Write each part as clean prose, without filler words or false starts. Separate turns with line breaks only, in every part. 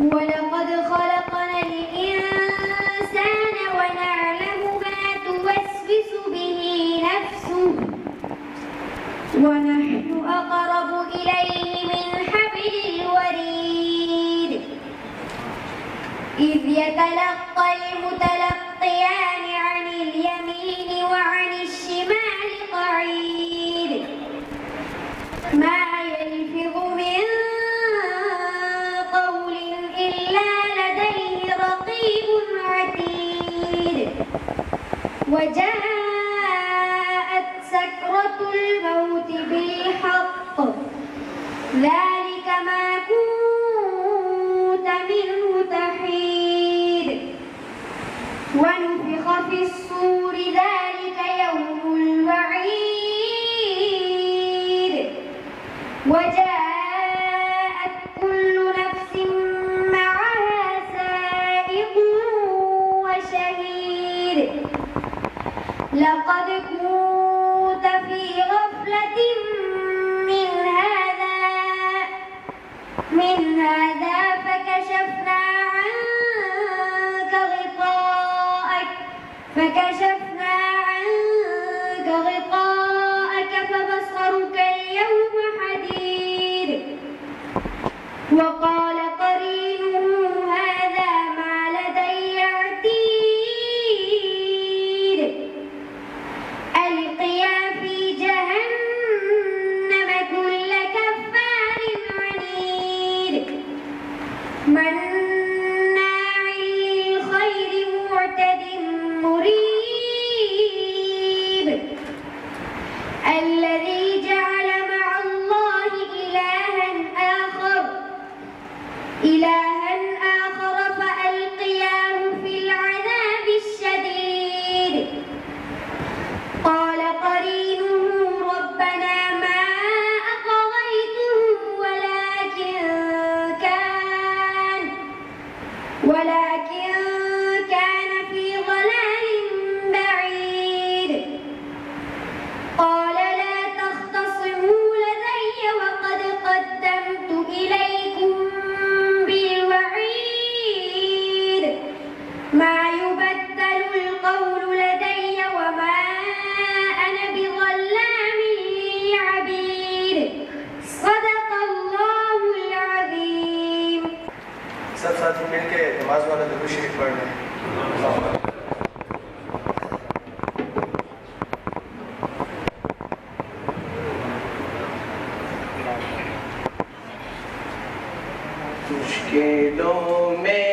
وَلَقَدْ خَلَقْنَا الْإِنسَانَ وَنَعْلَمُ مَا تُوَسْوِسُ بِهِ نَفْسُهُ وَنَحْنُ أَقْرَبُ إِلَيْهِ مِنْ حَبْلِ الْوَرِيدِ إِذْ يَتَلَقَّى الْمُتَلَقِّيَانِ عَنِ الْيَمِينِ وَعَنِ الشِّمَالِ قَعِيدٌ مَا يَلْفِظُ مِنْ قَوْلٍ إِلَّا لَدَيْهِ رَقِيبٌ عَتِيدٌ وَجَاءَتْ سَكْرَةُ الْمَوْتِ بِالْحَقِّ ذَلِكَ مَا كُنْتَ مِنْهُ تَحِيدُ وَنُفِخَ فِي الصُّورِ ذَلِكَ يَوْمُ الْوَعِيدِ وَجَاءَتْ كُلُّ نَفْسٍ مَعَهَا سَائِقٌ وَشَهِيدٌ لَقَدْ كُنْتَ فِي غَفْلَةٍ من هذا فكشفنا عنك غطاءك فبصرك اليوم حديد وقال قرينه هذا ما لدي عتيد ألقيا في جهنم كل كفار عنيد مناع للخير معتد مريب الذي جعل مع الله إلها آخر فألقياه في العذاب الشديد قال قرينه ربنا ما أطغيته ولكن كان في ضلال بعيد قال لا تختصموا لدي وقد قدمت إليكم بالوعيد ما يبدل القول لدي وما أنا بظلام للعبيد صدق الله العظيم.
سب ساتھی مل کے نماز والا درود شریف پڑھ لیں.
مشکلوں میں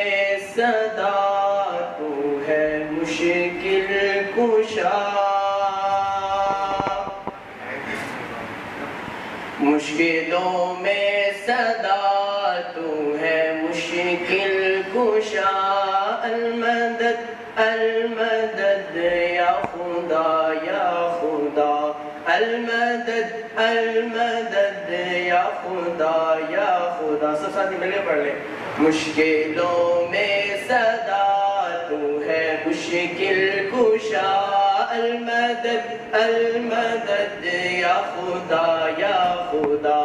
صدا تو ہے مشکل کشا مشکلوں میں صدا تو ہے مشکل کشا المدد المدد یا خدا یا خدا المدد المدد یا خدا یا خدا. سب ساتھی مل کے پڑھ لیں. مشکلوں میں صدا تو ہے مشکل کشا المدد المدد یا خدا یا خدا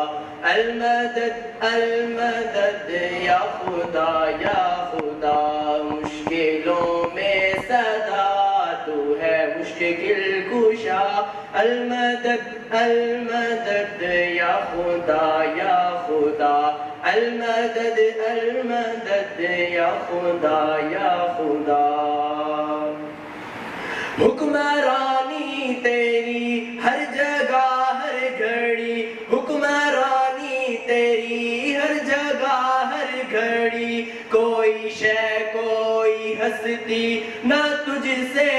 المدد المدد یا خدا یا خدا. مشکلوں میں صدا تو ہے مشکل کشا المدد المدد یا خدا یا خدا المدد المدد یا خدا یا خدا. حکمرانی تیری ہر جگہ ہر گھڑی حکمرانی تیری ہر جگہ ہر گھڑی کوئی شے کوئی ہستی نہ تجھ سے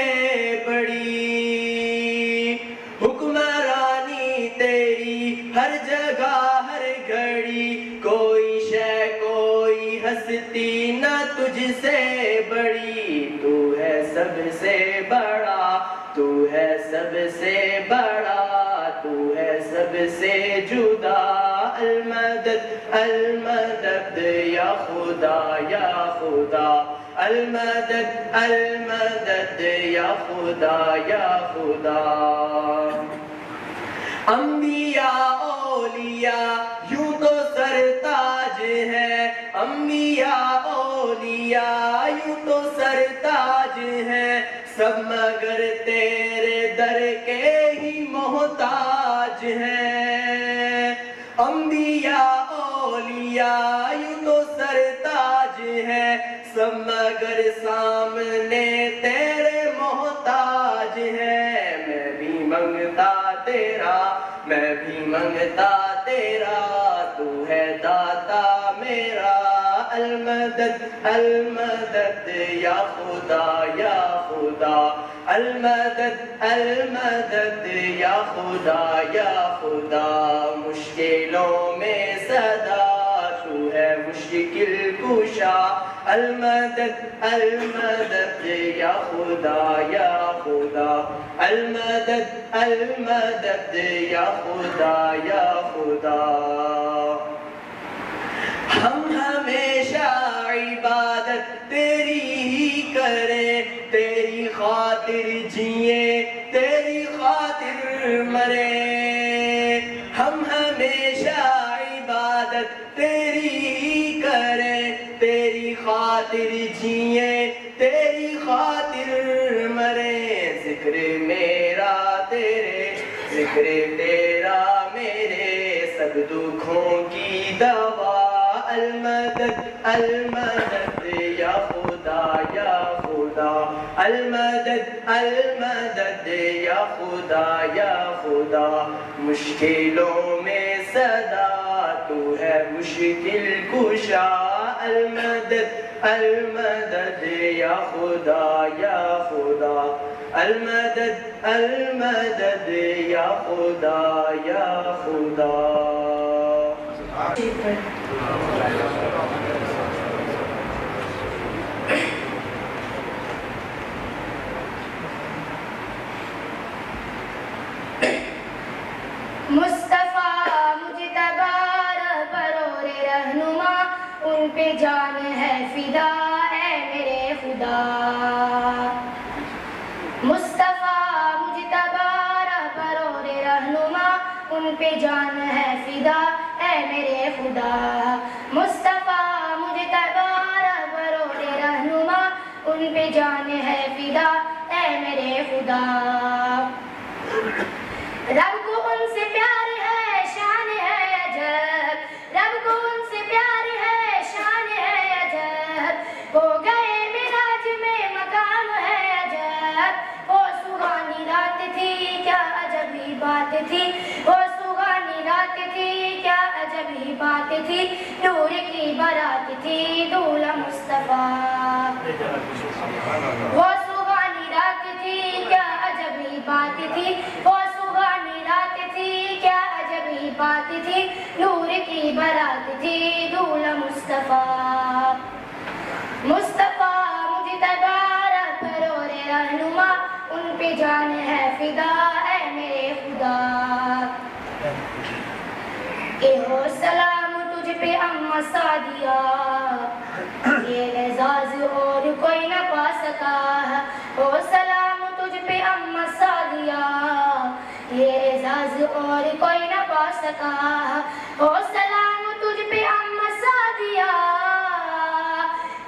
بڑی حکمرانی تیری ہر جگہ ہر گھڑی کوئی شے کوئی ہستی نہ تجھ سے بڑی تو ہے سب سے بڑا تو ہے سب سے بڑا تو ہے سب سے جدا المدد المدد یا خدا یا خدا المدد المدد یا خدا یا خدا. انبیاء اولیاء یوں تو سرتاج ہے انبیاء اولیاء یوں تو سرتاج ہیں سب مگر تیرے در کے ہی محتاج ہیں انبیاء اولیاء یوں تو سرتاج ہیں سب مگر سامنے تیرے محتاج ہیں میں بھی منگتا تیرا تو ہے داتا میرا المدد المدد یا خدا المدد یا خدا مشکلوں میں صدا تو ہے مشکل کشا المدد المدد یا خدا المدد المدد یا خدا ہم ہمیشہ عبادت تیری ہی کریں تیری خاطر جئیں تیری خاطر مریں ہم ہمیشہ عبادت تیری ہی کریں تیری خاطر جئیں تیری خاطر مریں ذکر تیرا میرے سب دکھوں کی دوا المدد المدد یا خدا المدد المدد یا خدا مشکلوں میں صدا تو ہے مشکل کشا المدد المدد یا خدا المدد المدد یا خدا
مصطفیٰ مجتبی رہبر رہنما ان پہ جان ہے فدا اے میرے خدا مصطفیٰ مجتبی رہبر رہنما ان پہ جان ہے فدا اے میرے خدا مصطفیٰ مجتبی رہبر رہنما ان پہ جان ہے فدا اے میرے خدا رب کو ان سے پیار ہے شان ہے عجب رب کو ان سے پیار ہے شان ہے عجب ہو گئے معراج میں مقام ہے عجب وہ سہانی رات تھی کیا عجب ہی بات تھی وہ سہانی رات تھی کیا عجب ہی بات تھی نور کی برات تھی دولہ مصطفیٰ وہ سہانی رات تھی کیا عجب ہی بات تھی وہ سہانی رات تھی کیا عجب ہی بات تھی نور کی برات تھی دولہ مصطفیٰ مصطفیٰ مجتبی رہبر رہنما ان پہ جان ہے فدا اے میرے خدا کہ ہو سلام تجھ پہ اماں سعدیہ یہ اعزاز اور کوئی نہ پا سکا ہو سلام تجھ پہ اماں سعدیہ یہ اعزاز اور کوئی نہ پا سکا ہو سلام تجھ پہ اماں سعدیہ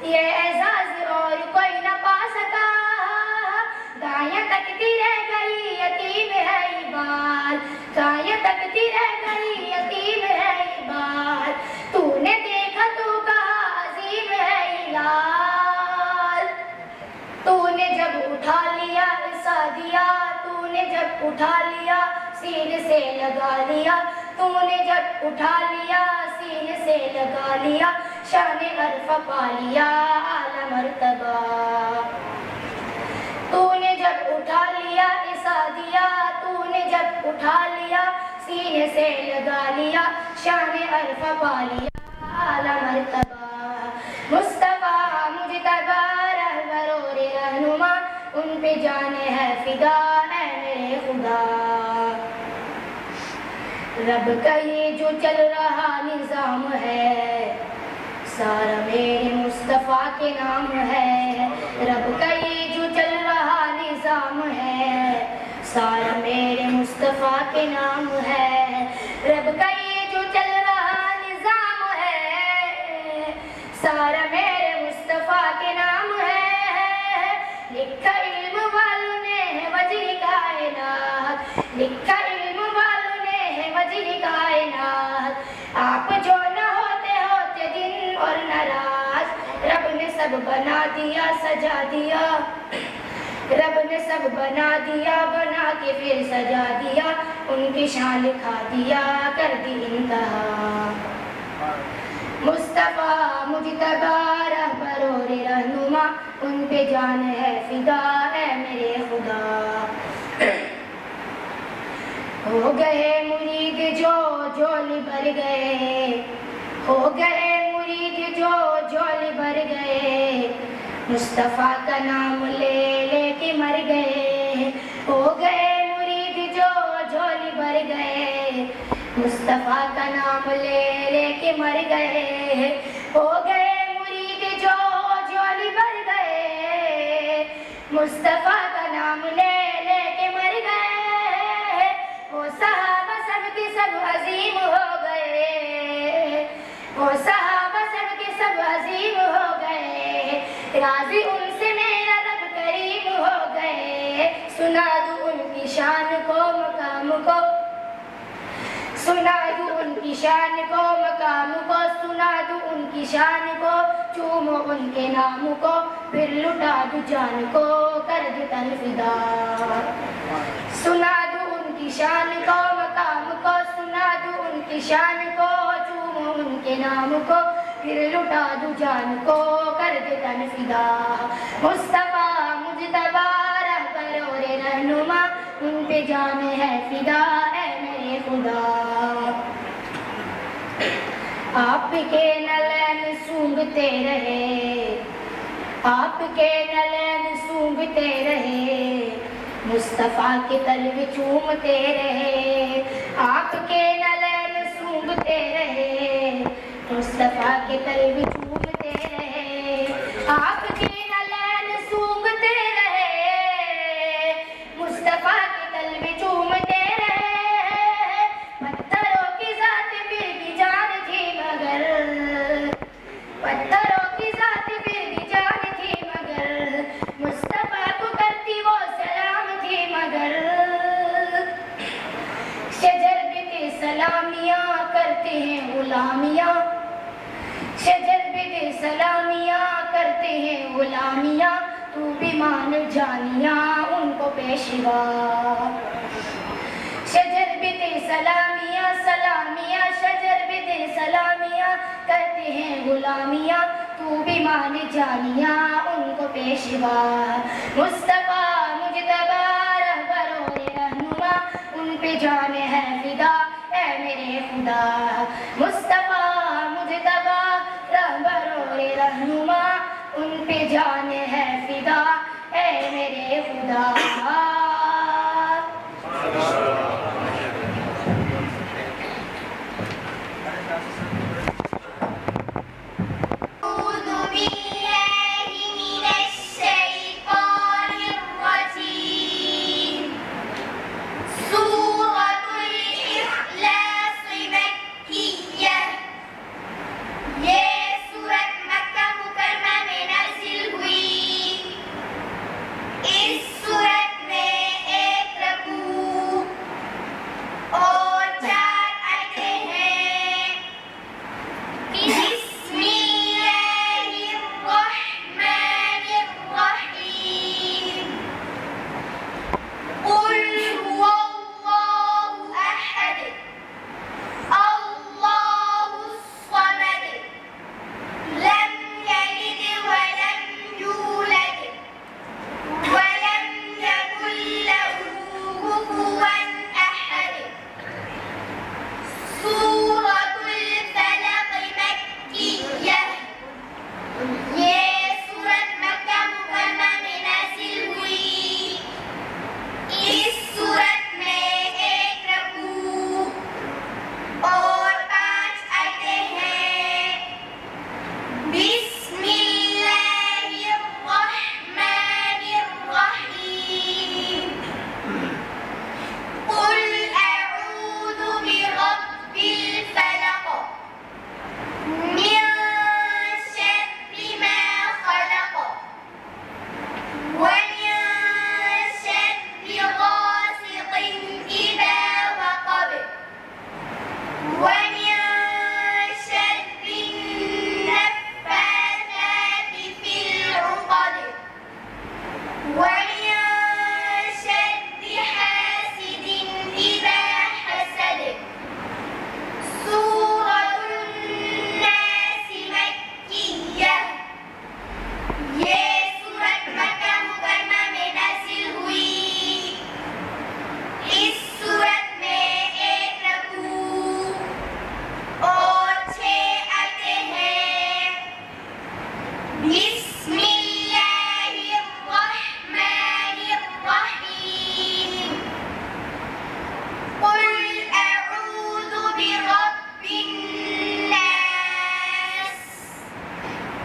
یہ اعزاز اور کوئی نہ پا سکا دائیں تکتی رہ گئی یتیم ہے عبال دائیں تکتی رہ گئی یتیم ہے عبال تو نے دیکھا تو کہا عظیم ہے الہال تو نے جب اٹھا لیا سعدیہ تو نے جب اٹھا لیا سینے سے لگا لیا تو نے جب اٹھا لیا سینے سے لگا لیا شان عرف پا لیا اعلی مرتبہ تو نے جب اٹھا لیا سعدیہ تو نے جب اٹھا لیا سینے سے لگا لیا شان عرف پا لیا اعلی مرتبہ مصطفیٰ مجتبی رہبر رہنما ان پہ جان ہے فدا اے میرے خدا رب کا یہ جو چل رہا نظام ہے سارا میرے مصطفیٰ کے نام ہے رب کا یہ جو چل رہا نظام ہے سارا میرے مصطفیٰ کے نام ہے رب کا یہ جو چل رہا نظام ہے سارا میرے مصطفیٰ کے نام ہے، لکھا علم والوں نے ہے وجہ کائنات، لکھا علم والوں نے ہے وجہ کائنات، آپ جو نہ ہوتے ہوتے دن اور نہ رات، رب نے سب بنا دیا سجا دیا، رب نے سب بنا دیا بنا کے پھر سجا دیا، ان کی شان لکھا دیا کر دی انتہا، مصطفیٰ مجتبی رہبر اور رہنما، ان پہ جان ہے فدا اے میرے خدا، ہو گئے مرید جو جھولی بھر گئے، ہو گئے مرید جو جھولی بھر گئے، مصطفیٰ کا نام لے لے کے مر گئے، ہو گئے مرید جو جھولی بھر گئے، مصطفیٰ کا نام لے لے کے مر گئے، ہو گئے مرید جو جھولی بھر گئے، مصطفیٰ کا نام لے لے کے مر گئے، وہ صحابہ سب کے سب عظیم ہو گئے، وہ صحابہ سب کے سب عظیم ہو گئے، راضی ان سے میرا رب کریم ہو گئے، سنا دوں ان کی شان کو مقام کو، سنا دوں ان کی شان کو مقام کو، سنا دوں ان کی شان کو، چومو ان کے نام کو، پھر لٹا دوں جان کو کر دوں تن فدا، سنا دوں ان کی شان کو مقام کو، سنا دوں ان کی شان کو، چومو ان کے نام کو، پھر لٹا دوں جان کو کر دے تن فدا، مصطفیٰ مجتبی رہبر اور رہنما، ان پہ جان ہے فدا اے میرے خدا، آپ کے نلین سونگتے رہے، آپ کے نلین سونگتے رہے، مصطفیٰ کے طلب چومتے رہے، آپ کے نلین سونگتے رہے، مصطفیٰ کے طلب چومتے رہے، آپ کے نلین سونگتے رہے، مصطفیٰ کے طلب چومتے رہے، پتھروں کی ذات پھر بھی جان تھی مگر، پتھروں کی ذات پھر بھی جان تھی مگر، مصطفیٰ کو کرتی وہ سلام تھی مگر، شجر بھی تھے سلامیاں کرتے ہیں غلامیاں، شجر بھی تھے سلامیاں کرتے ہیں غلامیاں، تو بھی مان جانیاں ان کو پیشوا، شجر بھی تھے سلامیاں سلامیاں، شجر بھی تھے سلامیاں کرتے ہیں غلامیاں، تو بھی مان جانیاں ان کو پیشوا، مصطفیٰ مجتبی رہبر اور رہنما، ان پہ جان ہے فدا اے میرے خدا، مصطفیٰ مجتبی رہبر اور رہنما، ان پہ جان ہے فدا اے میرے خدا،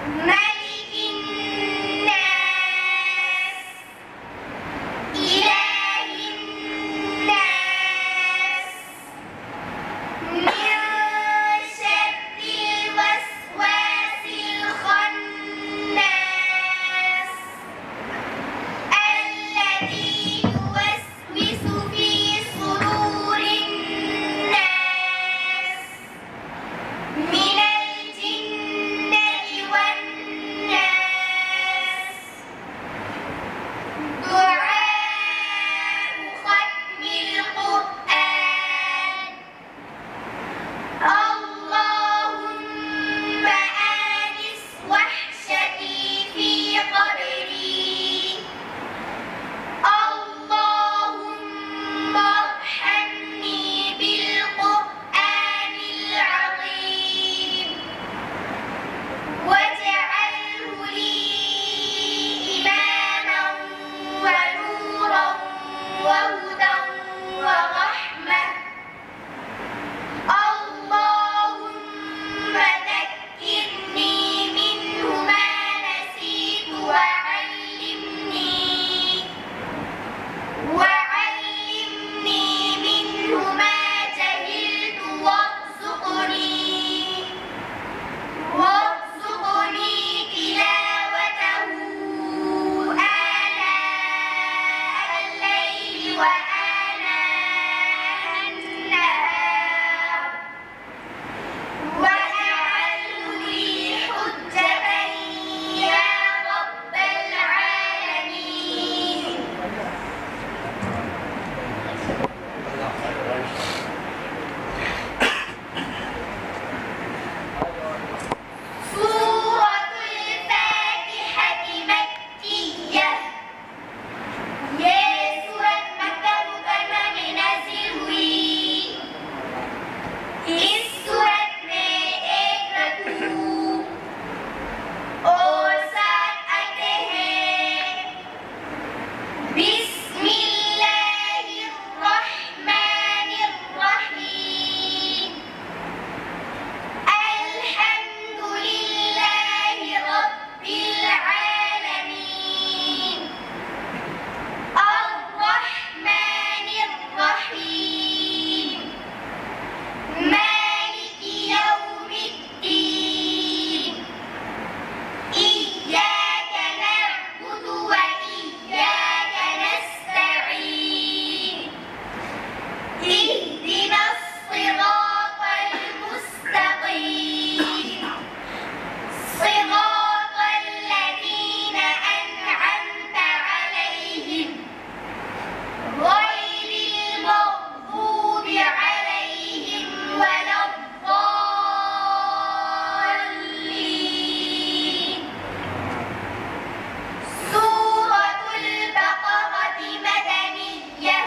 ملك الناس إله الناس من شر الوسواس الخناس الذي يوسوس في صدور الناس من الجنة والناس. دعاء ختم القرآن. اللهم آنس وحشتي في قبري. اللهم ارحمني بالقرآن العظيم واجعله لي إماما ونورا وهدى ورحمة. اللهم ذكرني منه ما نسيت وعلمني منه ما جهلت وارزقني تلاوته آناء الليل وآناء النهار واجعله لي حجة يا رب العالمين. سورة الفاتحة مكية. یہ سورت مکہ مکرمہ میں نازل ہوئی. اس سورت میں ایک رکوع اور 7 آیتیں ہیں. بسم اللہ الرحمن الرحیم. الحمد للہ رب العالمین. الرحمن الرحیم. مالک یوم الدین. إياك نعبد وإياك نستعين. اهدنا الصراط المستقيم. صراط الذين أنعمت عليهم غير المغضوب عليهم ولا الضالين. سورة البقرة مدنية.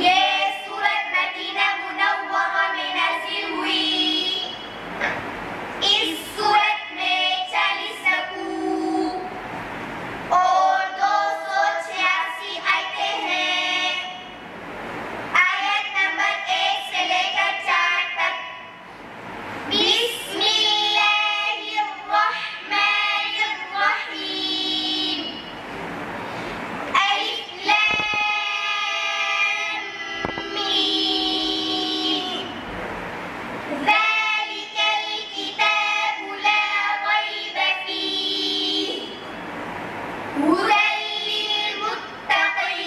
یہ سورت مدینہ منورہ میں نازل ہوئی. اس سورت میں 40 رکوع اور 286 آیتیں ہیں. آیت نمبر 1 سے لے کر 4 تک. بسم اللہ الرحمن الرحیم. الف لام میم. ذلك الكتاب لا ريب فيه هدى للمتقين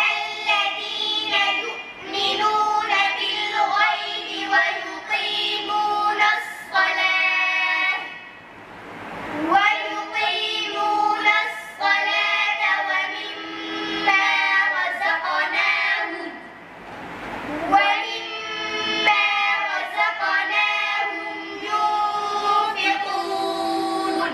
الذين يؤمنون بالغيب ويقيمون الصلاة ومما رزقناهم ينفقون.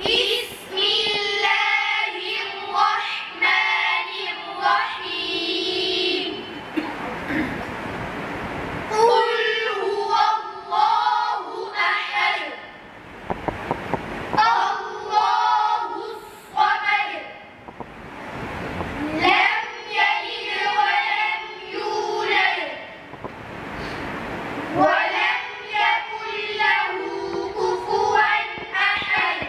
بسم الله الرحمن الرحيم قل هو الله أحد الله الصمد لم يلد ولم يولد ولم يكن له كفوا أحد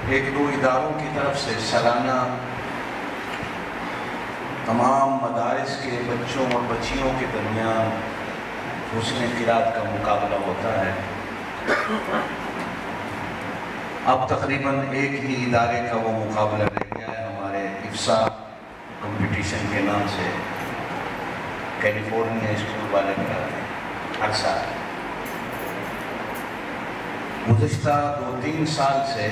ایک دو اداروں کی طرف سے سالانہ تمام مدارس کے بچوں اور بچیوں کے درمیان حسن قرات کا مقابلہ ہوتا ہے۔ اب تقریباً ایک ہی ادارے کا وہ مقابلہ رہ گیا ہے ہمارے افسا کمپٹیشن کے نام سے، کیلیفورنیا اسکول والے کراتے ہیں ہر سال۔ گزشتہ 2-3 سال سے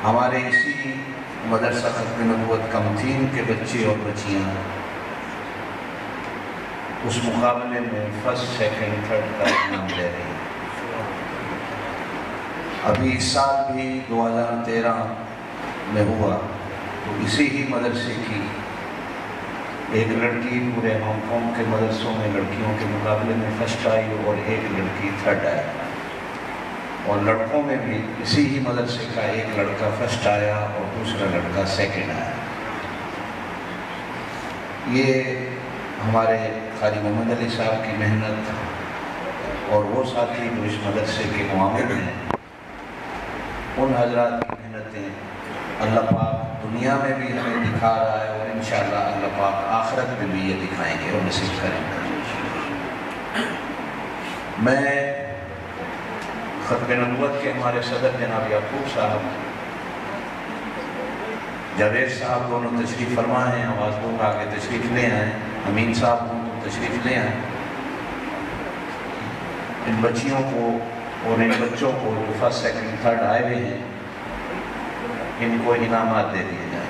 ہمارے اسی مدرسہ ختم نبوت کمتین کے بچے اور بچیاں اس مقابلے میں فرسٹ، سیکنڈ، تھرڈ کا انعام لے رہی ہیں۔ ابھی اس سال بھی 2013 میں ہوا تو اسی ہی مدرسے کی ایک لڑکی پورے ہانگ کانگ کے مدرسوں میں لڑکیوں کے مقابلے میں فرسٹ آئی اور ایک لڑکی تھرڈ آئی، اور لڑکوں میں بھی اسی ہی مدرسے کا ایک لڑکا فرسٹ آیا اور دوسرا لڑکا سیکنڈ آیا۔ یہ ہمارے قاری محمد علی صاحب کی محنت اور وہ ساتھی جو اس مدرسے کے معاون ہیں ان حضرات کی محنتیں اللہ پاک دنیا میں بھی ہمیں دکھا رہا ہے، اور انشاءاللہ اللہ پاک آخرت میں بھی یہ دکھائیں گے اور نصیب کریں گے۔ میں ختم نبوت کے ہمارے صدر جناب یعقوب صاحب، جاوید صاحب دونوں تشریف فرما ہیں، آواز دوں گا آگے تشریف لے آئیں، امین صاحب ہوں تو تشریف لے آئیں۔ ان بچیوں کو اور ان بچوں کو جو فرسٹ، سیکنڈ، تھرڈ آئے ہوئے ہیں ان کو انعامات دے دیے جائیں۔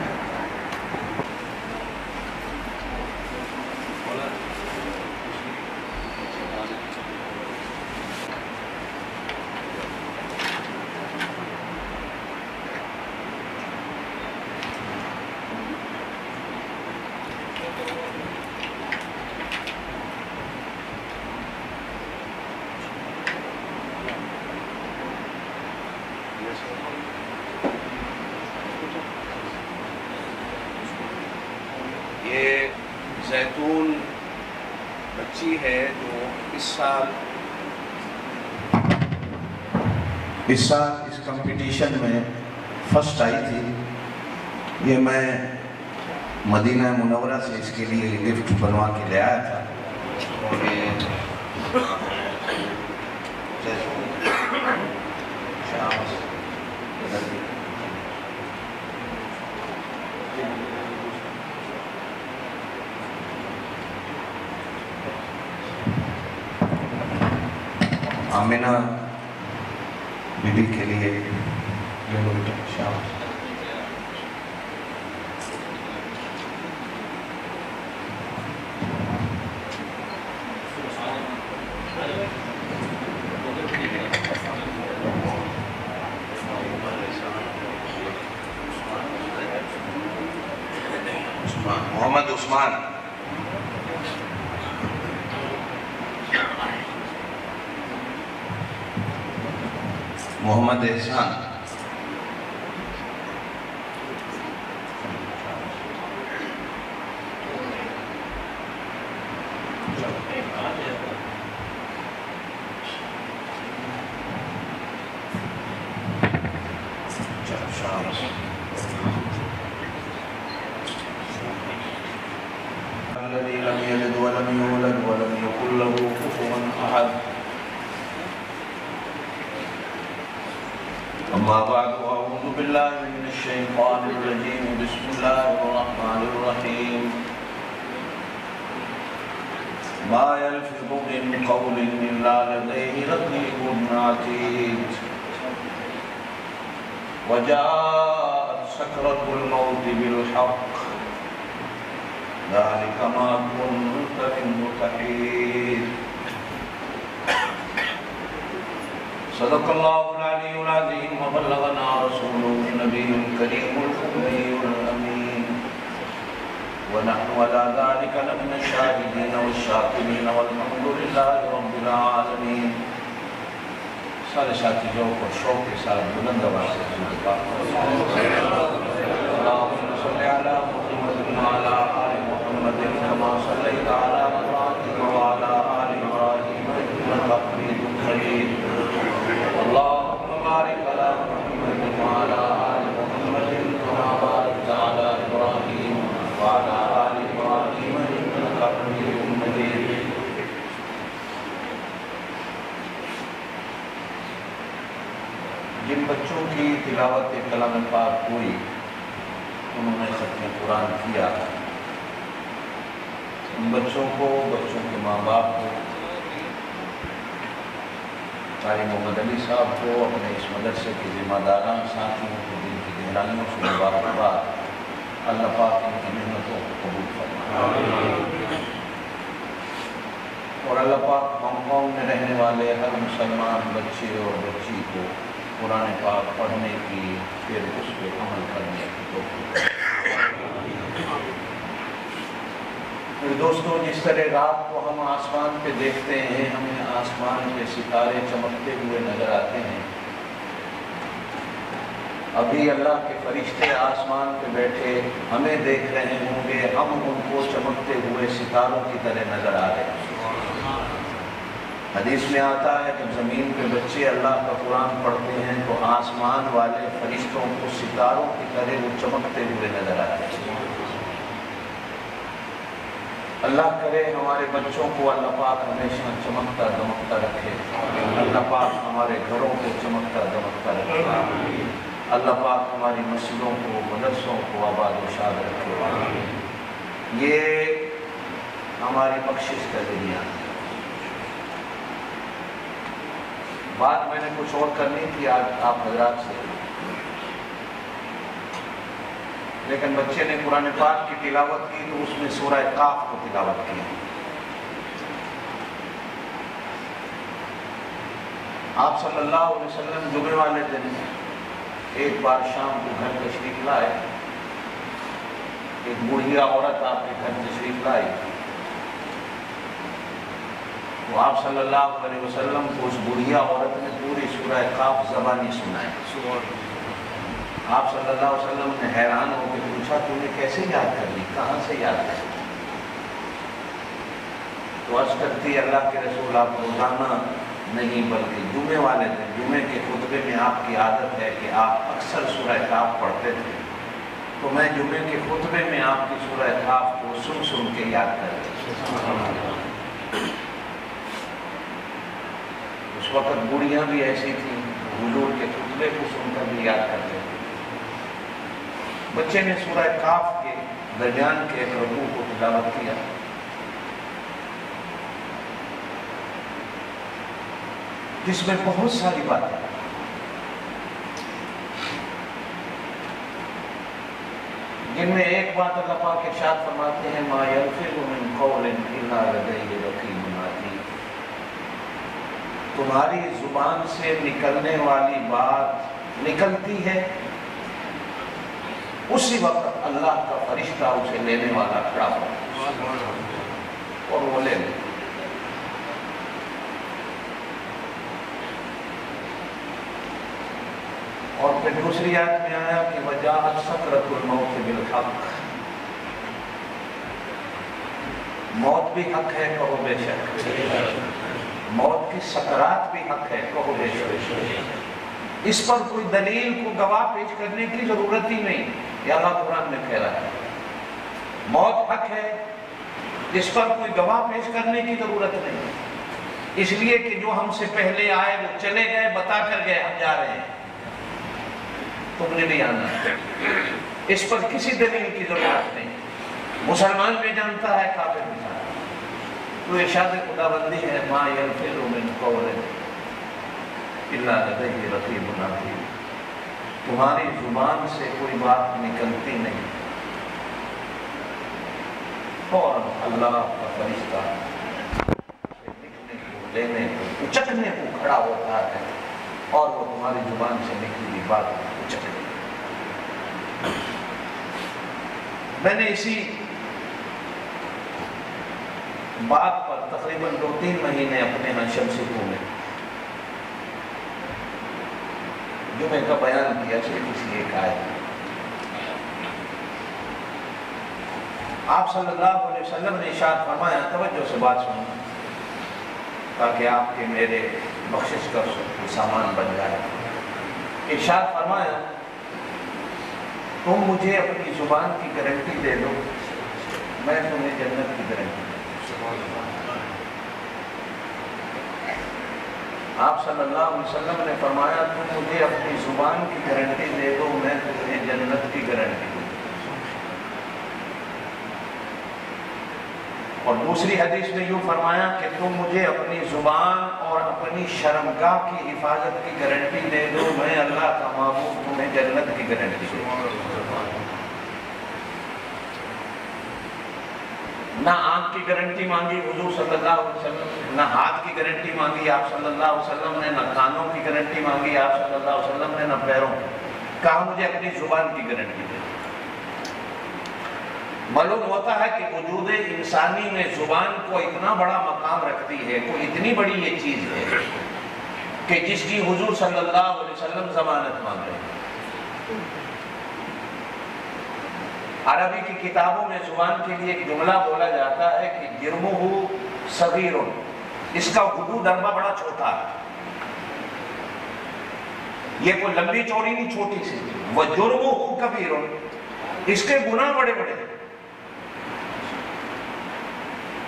یہ زیتون بچی ہے جو اس سال اس کمپٹیشن میں فرسٹ آئی تھی۔ یہ میں مدینہ منورہ سے اس کے لیے گفٹ بنوا کے لے آیا تھا، اور یہ آمینہ بی بی کے لیے یہ لو بیٹا شاباش۔ محمد عثمان، محمد احسان، الذي لم يلد ولم يولد ولم يكن له كفوا أحد. أما بعد أعوذ بالله من الشيطان الرجيم. بسم الله الرحمن الرحيم. ما يلفظ من قول إلا لديه رقيب عتيد. وجاءت سكرة الموت بالحق. ذلك ما كنت منه تحيد. صدق الله العلي العظيم وبلغنا رسوله النبي الكريم الأمي الأمين. ونحن على ذلك لمن الشاهدين والشاكرين والحمد لله رب العالمين. سارے ساتھی جو کو شوق کے ساتھ بلند آواز سے اللهم صل على محمد وعلى آل محمد كما صليت على إبراهيم وعلى آل إبراهيم إنك حميد مجيد. اللهم بارك على محمد جن بچوں کی تلاوت کلام پاک ہوئی انہوں نے ختم قرآن کیا، ان بچوں کو، بچوں کے ماں باپ کو، قاری محمد علی صاحب کو، اپنے اس مدرسے کے ذمہ داران ساتھیوں کو دل کی گہرائیوں سے مبارکباد۔ اللہ پاک ان کی محنتوں کو قبول فرمائے، اور اللہ پاک ہانگ کانگ میں رہنے والے ہر مسلمان بچے اور بچی کو قرآن پاک پڑھنے کی، پھر اس پہ عمل کرنے کی توفیق۔ دوستو، جس طرح رات کو ہم آسمان پہ دیکھتے ہیں، ہمیں آسمان پہ ستارے چمکتے ہوئے نظر آتے ہیں، ابھی اللہ کے فرشتے آسمان پہ بیٹھے ہمیں دیکھ رہے ہوں گے، ہم ان کو چمکتے ہوئے ستاروں کی طرح نظر آ رہے ہیں۔ حدیث میں آتا ہے کہ زمین پہ بچے اللہ کا قرآن پڑھتے ہیں تو آسمان والے فرشتوں کو ستاروں کی طرح وہ چمکتے ہوئے نظر آتے ہیں۔ اللہ کرے ہمارے بچوں کو اللہ پاک ہمیشہ چمکتا دمکتا رکھے، اللہ پاک ہمارے گھروں کو چمکتا دمکتا رکھے، اللہ پاک ہماری مسجدوں کو، مدرسوں کو آباد و شاد رکھے۔ یہ ہماری بخشش کا ذریعہ ہے۔ بات میں نے کچھ اور کرنی تھی آج آپ حضرات سے، لیکن بچے نے قرآن پاک کی تلاوت کی تو اس میں سورہ قاف کو تلاوت کی۔ آپ صلی اللہ علیہ وسلم جمعے والے دن ایک بار شام کو گھر تشریف لائے، ایک بوڑھیا عورت آپ کے گھر تشریف لائی، تو آپ صلی اللہ علیہ وسلم کو اس بوڑھیا عورت نے پوری سورہ قاف زبانی سنائی۔ آپ صلی اللہ علیہ وسلم نے حیران ہو کے پوچھا تو نے کیسے یاد کر لی، کہاں سے یاد کر لی؟ تو عرض کرتی اللہ کے رسول آپ روزانہ نہیں بلکہ جمعے والے دن، جمعے کے خطبے میں آپ کی عادت ہے کہ آپ اکثر سورہ قاف پڑھتے تھے، تو میں جمعے کے خطبے میں آپ کی سورہ قاف کو سن سن کے یاد کرتی۔ اس وقت بوڑھیاں بھی ایسی تھیں، حضور کے خطبے کو سن کر بھی یاد کرتے تھے۔ بچے نے سورہ قاف کے درمیان کے ایک رکوع کو تلاوت کیا، جس میں بہت ساری باتیں، جن میں ایک بات اللہ پاک ارشاد فرماتے ہیں ما یلفظ من قول الا لدیہ رقیب عتید، تمہاری زبان سے نکلنے والی بات نکلتی ہے، اسی وقت اللہ کا فرشتہ اسے لینے والا کھڑا ہو اور وہ لے لے۔ اور پھر دوسری آیت میں آیا کہ وجاءت سکرۃ الموت بالحق، موت بھی حق ہے، کہو بے شک، موت کی سکرات بھی حق ہے، کہو بے شک۔ اس پر کوئی دلیل کو گواہ پیش کرنے کی ضرورت ہی نہیں، یہ اللہ قرآن میں کہہ رہا ہے، موت حق ہے، اس پر کوئی گواہ پیش کرنے کی ضرورت نہیں، اس لیے کہ جو ہم سے پہلے آئے وہ چلے گئے، بتا کر گئے ہم جا رہے ہیں، تم نے بھی آنا ہے، اس پر کسی دلیل کی ضرورت نہیں، مسلمان بھی جانتا ہے، کافر بھی جانتا ہے۔ تو ارشاد خداوندی ہے ما یلفظ من قول الا لدیہ رقیب عتید، تمہاری زبان سے کوئی بات نکلتی نہیں، اور اللہ کا فرشتہ لکھنے کو، لینے کو، اچکنے کو کھڑا ہوتا ہے، اور وہ تمہاری زبان سے نکلی ہوئی بات اچک لے۔ میں نے اسی بات پر تقریباً 2-3 مہینے اپنے ہاں شمسی میں جمعے کا بیان کیا، صرف اسی ایک آیت۔ آپ صلی اللہ علیہ وسلم نے ارشاد فرمایا، توجہ سے بات سننا تاکہ آپ کے میرے بخشش کا سامان بن جائے۔ ارشاد فرمایا تم مجھے اپنی زبان کی گارنٹی دے دو، میں تمہیں جنت کی گارنٹی دوں۔ آپ صلی اللہ علیہ وسلم نے فرمایا تم مجھے اپنی زبان کی گارنٹی دے دو، میں تمہیں جنت کی گارنٹی دوں۔ اور دوسری حدیث میں یوں فرمایا کہ تم مجھے اپنی زبان اور اپنی شرمگاہ کی حفاظت کی گارنٹی دے دو، میں اللہ کا محبوب تمہیں جنت کی گارنٹی دوں۔ نہ آنکھ کی گارنٹی مانگی حضور صلی اللہ علیہ وسلم، نہ ہاتھ کی گارنٹی مانگی آپ صلی اللہ علیہ وسلم نے، نہ کانوں کی گارنٹی مانگی آپ صلی اللہ علیہ وسلم نے، نہ پیروں کی، کہا مجھے اپنی زبان کی گارنٹی دے۔ معلوم ہوتا ہے کہ وجود انسانی میں زبان کو اتنا بڑا مقام رکھتی ہے، کوئی اتنی بڑی یہ چیز ہے کہ جس کی حضور صلی اللہ علیہ وسلم ضمانت مانگ رہے ہیں۔ عربی کی کتابوں میں زبان کے لیے ایک جملہ بولا جاتا ہے کہ جرمہ صغیر، اس کا حدود اربا بڑا چھوٹا ہے، یہ کوئی لمبی چوڑی نہیں، چھوٹی سی، وہ جرمہ کبیر، اس کے گناہ بڑے بڑے ہیں۔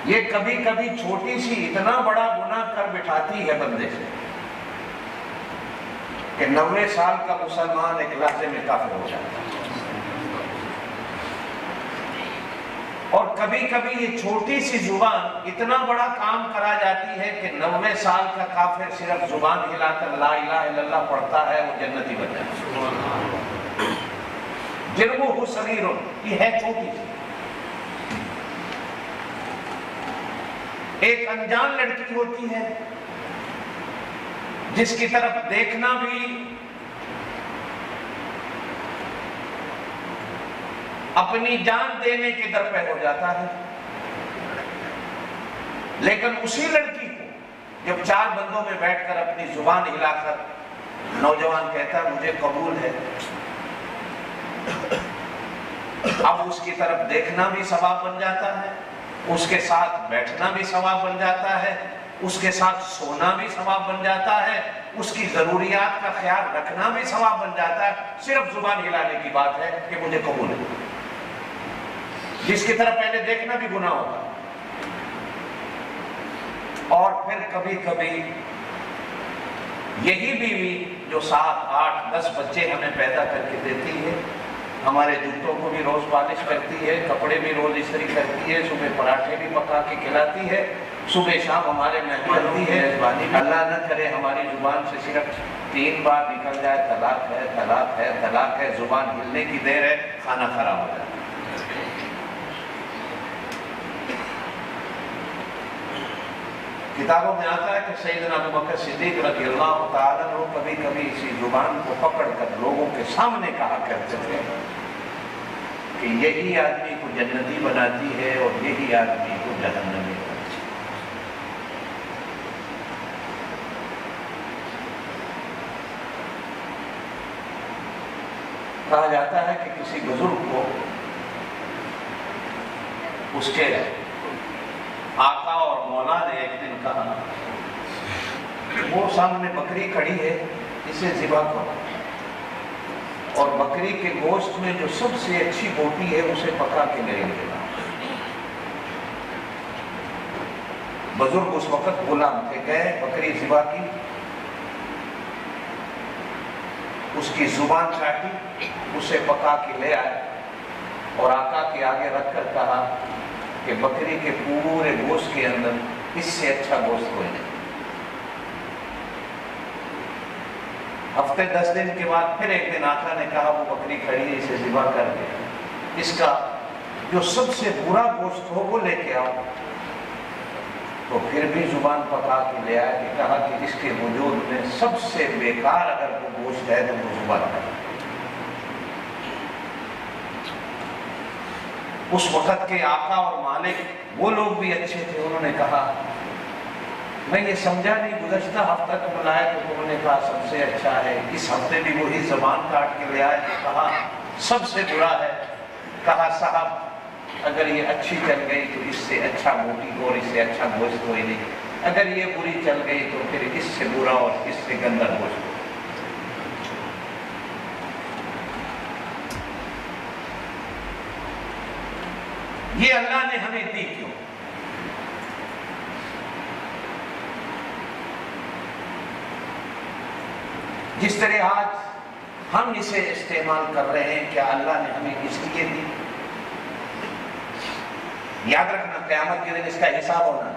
یہ کبھی کبھی چھوٹی سی اتنا بڑا گناہ کر بٹھاتی ہے بندے سے کہ 90 سال کا مسلمان ایک لحظے میں کافر ہو جاتا ہے، اور کبھی کبھی یہ چھوٹی سی زبان اتنا بڑا کام کرا جاتی ہے کہ 90 سال کا کافر صرف زبان ہلا کر لا الہ الا اللہ پڑھتا ہے، وہ جنتی بن جاتا ہے۔ جرمہ صغیر، یہ ہے چھوٹی سی۔ ایک انجان لڑکی ہوتی ہے جس کی طرف دیکھنا بھی اپنی جان دینے کے در پہ ہو جاتا ہے، لیکن اسی لڑکی کو جب 4 بندوں میں بیٹھ کر اپنی زبان ہلا کر نوجوان کہتا ہے مجھے قبول ہے، اب اس کی طرف دیکھنا بھی ثواب بن جاتا ہے، اس کے ساتھ بیٹھنا بھی ثواب بن جاتا ہے، اس کے ساتھ سونا بھی ثواب بن جاتا ہے، اس کی ضروریات کا خیال رکھنا بھی ثواب بن جاتا ہے۔ صرف زبان ہلانے کی بات ہے کہ مجھے قبول ہے، جس کی طرف پہلے دیکھنا بھی گناہ ہوتا ہے۔ اور پھر کبھی کبھی یہی بیوی جو 7، 8، 10 بچے ہمیں پیدا کر کے دیتی ہے، ہمارے جوتوں کو بھی روز پالش کرتی ہے، کپڑے بھی روز استری کرتی ہے، صبح پراٹھے بھی پکا کے کھلاتی ہے، صبح شام ہمارے مہمان کرتی ہے، اللہ نہ کرے ہماری زبان سے صرف 3 بار نکل جائے طلاق ہے، طلاق ہے، طلاق ہے، زبان ہلنے کی دیر ہے، کھانا خراب ہو جاتا ہے۔ کتابوں میں آتا ہے کہ سیدنا ابوبکر صدیق رضی اللہ تعالیٰ عنہ کبھی کبھی اسی زبان کو پکڑ کر لوگوں کے سامنے کہا کرتے تھے کہ یہی آدمی کو جنتی بناتی ہے اور یہی آدمی کو جہنمی بناتی ہے۔ کہا جاتا ہے کہ کسی بزرگ کو اس کے آقا اور مولا نے ایک دن کہا وہ سامنے بکری کھڑی ہے، اسے ذبح کرو، اور بکری کے گوشت میں جو سب سے اچھی بوٹی ہے اسے پکا کے لے لینا۔ بزرگ اس وقت غلام تھے، گئے بکری ذبح کی، اس کی زبان چاٹی، اسے پکا کے لے آئے اور آقا کے آگے رکھ کر کہا کہ بکری کے پورے گوشت کے اندر اس سے اچھا گوشت کوئی نہیں۔ ہفتے 10 دن کے بعد پھر ایک دن آقا نے کہا وہ بکری کھڑی ہے، اسے ذبح کر دے، اس کا جو سب سے برا گوشت ہو وہ لے کے آؤ۔ تو پھر بھی زبان پکا کے لے آئے کہ کہا کہ اس کے وجود میں سب سے بیکار اگر وہ گوشت ہے تو وہ زبان ہے۔ اس وقت کے آقا اور مالک وہ لوگ بھی اچھے تھے، انہوں نے کہا میں یہ سمجھا نہیں، گزشتہ ہفتہ تم لائے تو تم نے کہا سب سے اچھا ہے، اس ہفتے بھی وہی زبان کاٹ کے لے آئے تو کہا سب سے برا ہے۔ کہا صاحب اگر یہ اچھی چل گئی تو اس سے اچھا بوٹی اور اس سے اچھا گوشت کوئی نہیں، اگر یہ بری چل گئی تو پھر اس سے برا اور اس سے گندا گوشت۔ یہ اللہ نے ہمیں دی کیوں؟ جس طرح آج ہم اسے استعمال کر رہے ہیں، کیا اللہ نے ہمیں اس لیے دی؟ یاد رکھنا قیامت کے دن اس کا حساب ہونا ہے،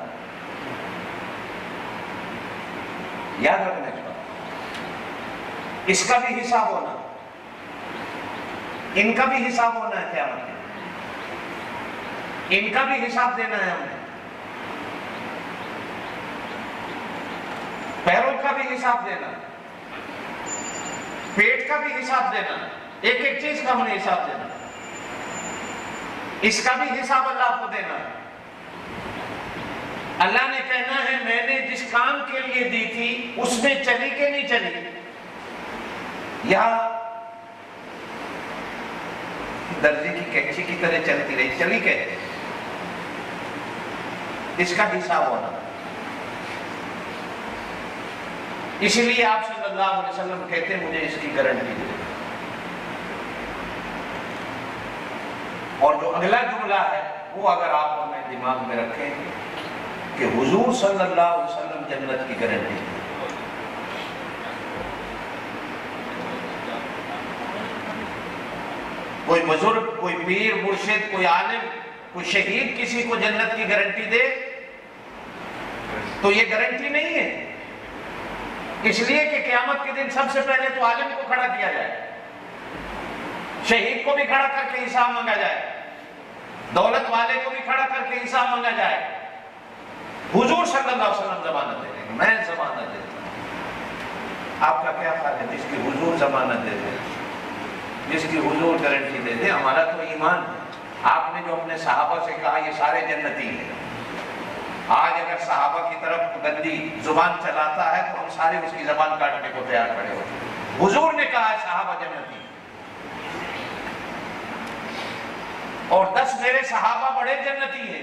یاد رکھنا اس بات، اس کا بھی حساب ہونا، ان کا بھی حساب ہونا ہے قیامت کے دن، ان کا بھی حساب دینا ہے ہمیں، پیروں کا بھی حساب دینا، پیٹ کا بھی حساب دینا، ایک ایک چیز کا ہمیں حساب دینا، اس کا بھی حساب اللہ کو دینا۔ اللہ نے کہنا ہے میں نے جس کام کے لیے دی تھی اس میں چلی کہ نہیں چلی، یا درزی کی کینچی کی طرح چلتی رہی، چلی کہتے، اس کا حساب ہونا۔ اسی لیے آپ صلی اللہ علیہ وسلم کہتے ہیں مجھے اس کی گارنٹی دے، اور جو اگلا جملہ ہے وہ اگر آپ ہمیں دماغ میں رکھیں کہ حضور صلی اللہ علیہ وسلم جنت کی گارنٹی دے، کوئی بزرگ، کوئی پیر مرشد، کوئی عالم، کوئی شہید کسی کو جنت کی گارنٹی دے تو یہ گارنٹی نہیں ہے، اس لیے کہ قیامت کے دن سب سے پہلے تو عالم کو کھڑا کیا جائے، شہید کو بھی کھڑا کر کے حساب مانگا جائے، دولت والے کو بھی کھڑا کر کے حساب مانگا جائے۔ حضور صلی اللہ علیہ وسلم ضمانت دے دیں گے، میں ضمانت دیتا ہوں۔ آپ کا کیا خیال ہے؟ جس کی حضور ضمانت دے دیں، جس کی حضور گارنٹی دے دیں، ہمارا تو ایمان ہے۔ آپ نے جو اپنے صحابہ سے کہا یہ سارے جنتی ہیں، آج اگر صحابہ کی طرف گندی زبان چلاتا ہے تو ہم سارے اس کی زبان کاٹنے کو تیار کھڑے ہوتے ہیں۔ حضور نے کہا ہے صحابہ جنتی، اور 10 میرے صحابہ بڑے جنتی ہیں،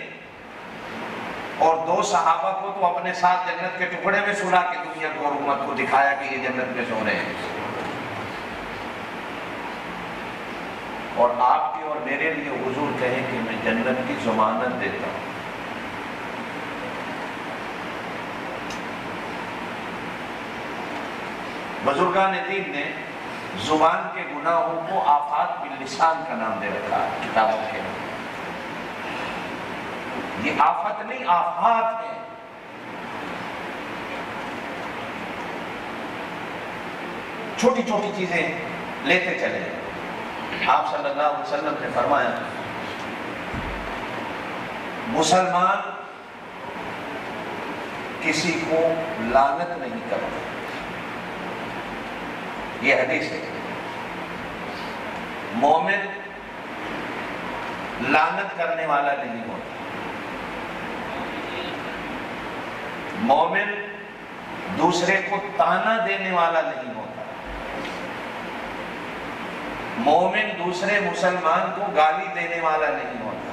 اور 2 صحابہ کو تو اپنے ساتھ جنت کے ٹکڑے میں سلا کے دنیا کو اور امت کو دکھایا کہ یہ جنت میں سو رہے ہیں۔ اور آپ کے اور میرے لیے حضور کہیں کہ میں جنت کی ضمانت دیتا ہوں۔ بزرگان دین نے زبان کے گناہوں کو آفات باللسان کا نام دے رکھا ہے کتابوں کے اندر۔ یہ آفت نہیں، آفات ہے۔ چھوٹی چھوٹی چیزیں لیتے چلے۔ آپ صلی اللہ علیہ وسلم نے فرمایا مسلمان کسی کو لعنت نہیں کرتا، یہ حدیث ہے۔ مومن لعنت کرنے والا نہیں ہوتا، مومن دوسرے کو تانا دینے والا نہیں ہوتا، مومن دوسرے مسلمان کو گالی دینے والا نہیں ہوتا،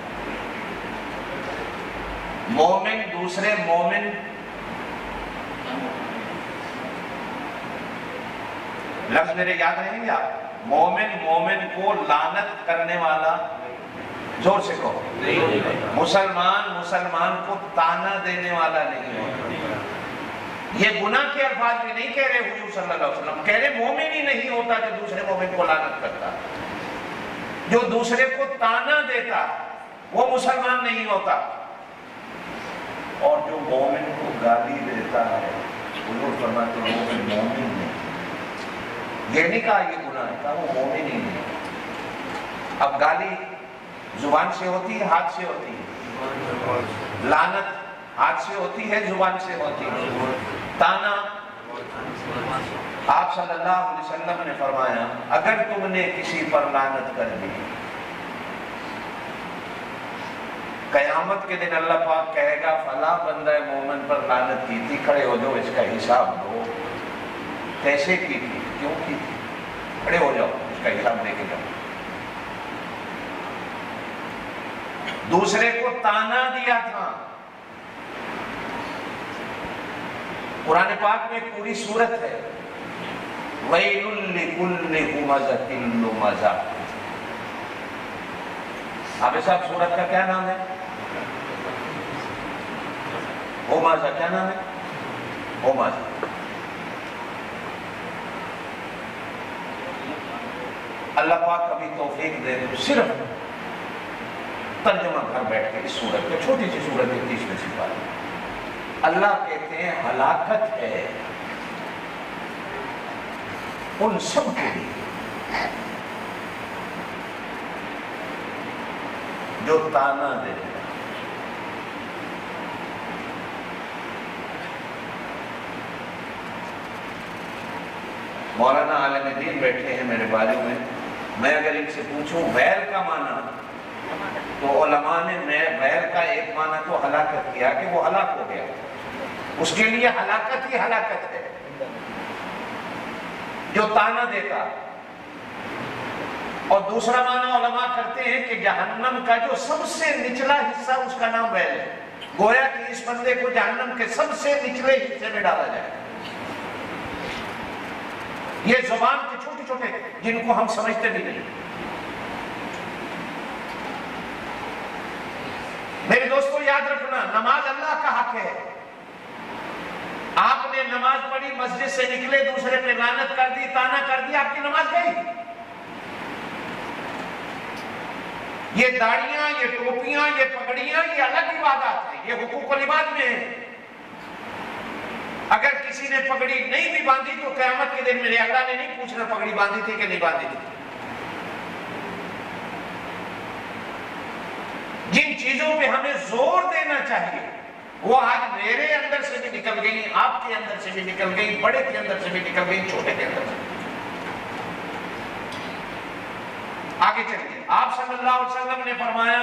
مومن دوسرے مومن لفظ میرے یاد رہیں گے آپ، مومن کو لعنت کرنے والا، زور سے کہو، مسلمان کو تانا دینے والا نہیں ہوتا۔ یہ گناہ کے الفاظ بھی نہیں کہہ رہے حضور صلی اللہ علیہ وسلم، کہہ رہے مومن ہی نہیں ہوتا جو دوسرے مومن کو لعنت کرتا، جو دوسرے کو تانا دیتا وہ مسلمان نہیں ہوتا، اور جو مومن کو گالی دیتا ہے حضور فرماتے ہیں وہ مومن نہیں۔ یہ نہیں کہا یہ گناہ ہے، کہا وہ مومن ہی نہیں۔ اب گالی زبان سے ہوتی ہے، ہاتھ سے ہوتی ہے، لعنت ہاتھ سے ہوتی ہے، زبان سے ہوتی ہے، تانا۔ آپ صلی اللہ علیہ وسلم نے فرمایا اگر تم نے کسی پر لعنت کر دی، قیامت کے دن اللہ پاک کہے گا فلاں بندہ مومن پر لعنت کی تھی، کھڑے ہو جاؤ اس کا حساب دو، کیسے کی تھی، کیوں کی تھی، کھڑے ہو جاؤ اس کا حساب دے کے جاؤ۔ دوسرے کو تانا دیا تھا۔ قرآن پاک میں ایک پوری سورت ہے، وَيْلٌ لِكُلِّ ہُمَزَةٍ لُمَزَةٍ۔ آپ صاحب سورت کا کیا نام ہے؟ ہمزہ، کیا نام ہے؟ ہمزہ۔ اللہ پاک کبھی توفیق دے تو صرف ترجمہ گھر بیٹھ کے اس سورت کے چھوٹی سی سورت کے 30ویں سپارے اللہ کہتے ہیں ہلاکت ہے ان سب کے لیے جو تانا دے رہے ہیں. مولانا عالم دین بیٹھے ہیں میرے بارے میں اگر ان سے پوچھوں ویل کا معنی تو علماء نے ویل کا ایک معنی تو ہلاکت کیا کہ وہ ہلاک ہو گیا. اس کے لیے ہلاکت ہی ہلاکت ہے جو تانا دیتا. اور دوسرا معنی علماء کرتے ہیں کہ جہنم کا جو سب سے نچلا حصہ اس کا نام ویل ہے. گویا کہ اس بندے کو جہنم کے سب سے نچلے حصے میں ڈالا جائے. یہ زبان کے چھوٹے چھوٹے جن کو ہم سمجھتے بھی نہیں. میرے دوستو یاد رکھنا نماز اللہ کا حق ہے. آپ نے نماز پڑھی مسجد سے نکلے دوسرے پہ لعنت کر دی تانا کر دی آپ کی نماز گئی. یہ داڑیاں یہ ٹوپیاں یہ پگڑیاں یہ الگ عبادات ہیں. یہ حقوق العباد میں ہیں. اگر کسی نے پگڑی نہیں بھی باندھی تو قیامت کے دن میرے اللہ نے نہیں پوچھنا پگڑی باندھی تھی کہ نہیں باندھی تھی. جن چیزوں پہ ہمیں زور دینا چاہیے وہ آج میرے اندر سے بھی نکل گئی آپ کے اندر سے بھی نکل گئی بڑے کے اندر سے بھی نکل گئی چھوٹے کے اندر سے. آگے چلیے آپ صلی اللہ علیہ وسلم نے فرمایا